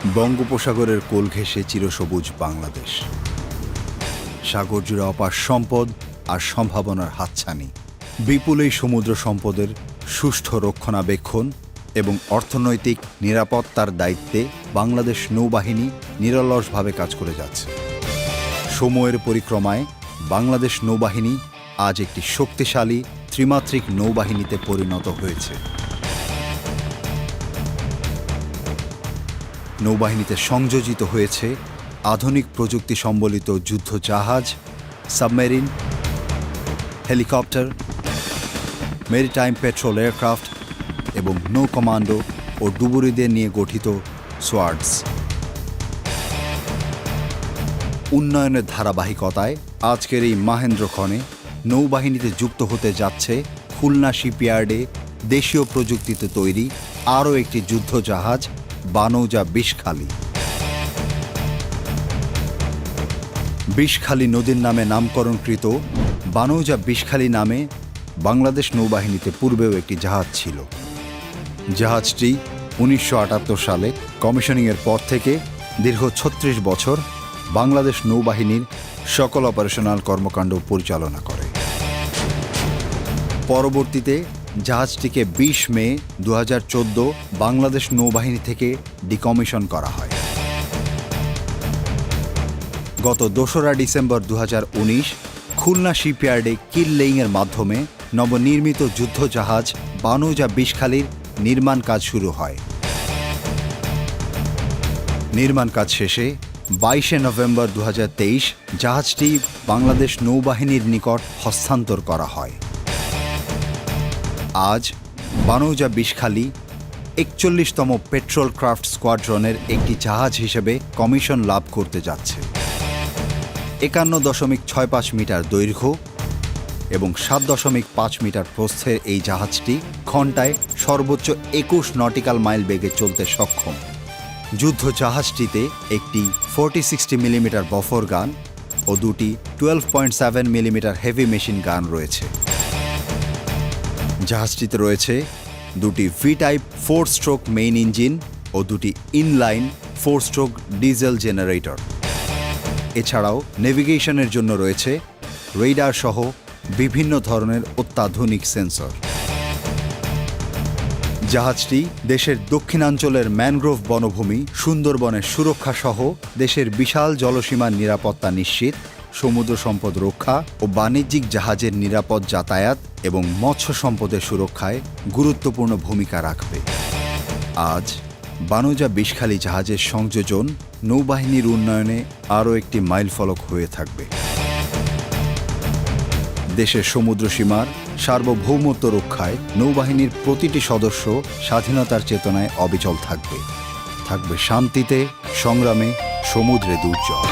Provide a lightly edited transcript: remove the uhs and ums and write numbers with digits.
বঙ্গোপসাগরের কোল ঘেঁষে চিরসবুজ বাংলাদেশ, সাগর জুড়ে অপার সম্পদ আর সম্ভাবনার হাতছানি। বিপুল এই সমুদ্র সম্পদের সুষ্ঠু রক্ষণাবেক্ষণ এবং অর্থনৈতিক নিরাপত্তার দায়িত্বে বাংলাদেশ নৌবাহিনী নিরলসভাবে কাজ করে যাচ্ছে। সময়ের পরিক্রমায় বাংলাদেশ নৌবাহিনী আজ একটি শক্তিশালী ত্রিমাত্রিক নৌবাহিনীতে পরিণত হয়েছে। নৌবাহিনীতে সংযোজিত হয়েছে আধুনিক প্রযুক্তি সম্বলিত যুদ্ধ জাহাজ, submarine, helicopter, maritime patrol aircraft এবং নৌ কমান্ডো ও ডুবুরিদের নিয়ে গঠিত সোয়ার্ডস। উন্নয়নের ধারাবাহিকতায় আজকের এই মাহেন্দ্রক্ষণে নৌবাহিনীতে যুক্ত হতে যাচ্ছে খুলনা শিপইয়ার্ডে দেশীয় প্রযুক্তিতে তৈরি আরও একটি যুদ্ধ জাহাজ বানৌজা বিষখালী। বিষখালী নদীর নামে নামকরণকৃত বানৌজা বিষখালী নামে বাংলাদেশ নৌবাহিনীতে পূর্বেও একটি জাহাজ ছিল। জাহাজটি 1978 সালে কমিশনিংয়ের পর থেকে দীর্ঘ 36 বছর বাংলাদেশ নৌবাহিনীর সকল অপারেশনাল কর্মকাণ্ড পরিচালনা করে। পরবর্তীতে জাহাজটিকে 20 মে 2014 বাংলাদেশ নৌবাহিনী থেকে ডিকমিশন করা হয়। গত 2রা ডিসেম্বর 2019 খুলনা শিপইয়ার্ডে কিল লেইংয়ের মাধ্যমে নবনির্মিত যুদ্ধ জাহাজ বানৌজা বিষখালীর নির্মাণ কাজ শুরু হয়। নির্মাণ কাজ শেষে 22 নভেম্বর 2023 জাহাজটি বাংলাদেশ নৌবাহিনীর নিকট হস্তান্তর করা হয়। আজ বানৌজা বিষখালী 41তম পেট্রোল ক্রাফট স্কোয়াড্রনের একটি জাহাজ হিসেবে কমিশন লাভ করতে যাচ্ছে। 51.65 মিটার দৈর্ঘ্য এবং 7.5 মিটার প্রস্থের এই জাহাজটি ঘণ্টায় সর্বোচ্চ 21 নটিক্যাল মাইল বেগে চলতে সক্ষম। যুদ্ধ জাহাজটিতে একটি 40-60 মিলিমিটার বফর গান ও দুটি 12.7 মিলিমিটার হেভি মেশিন গান রয়েছে। জাহাজটিতে রয়েছে দুটি V type 4 stroke main engine ও দুটি ইনলাইন 4 স্ট্রোক ডিজেল জেনারেটর। এছাড়াও নেভিগেশনের জন্য রয়েছে রেডার সহ বিভিন্ন ধরনের অত্যাধুনিক সেন্সর। জাহাজটি দেশের দক্ষিণাঞ্চলের ম্যানগ্রোভ বনভূমি সুন্দরবনের সুরক্ষা সহ দেশের বিশাল জলসীমার নিরাপত্তা নিশ্চিত, সমুদ্র সম্পদ রক্ষা ও বাণিজ্যিক জাহাজের নিরাপদ যাতায়াত এবং মৎস্য সম্পদের সুরক্ষায় গুরুত্বপূর্ণ ভূমিকা রাখবে। আজ বানৌজা বিষখালী জাহাজের সংযোজন নৌবাহিনীর উন্নয়নে আরও একটি মাইলফলক হয়ে থাকবে। দেশের সমুদ্র সীমার সার্বভৌমত্ব রক্ষায় নৌবাহিনীর প্রতিটি সদস্য স্বাধীনতার চেতনায় অবিচল থাকবে শান্তিতে, সংগ্রামে, সমুদ্রে দুর্জয়।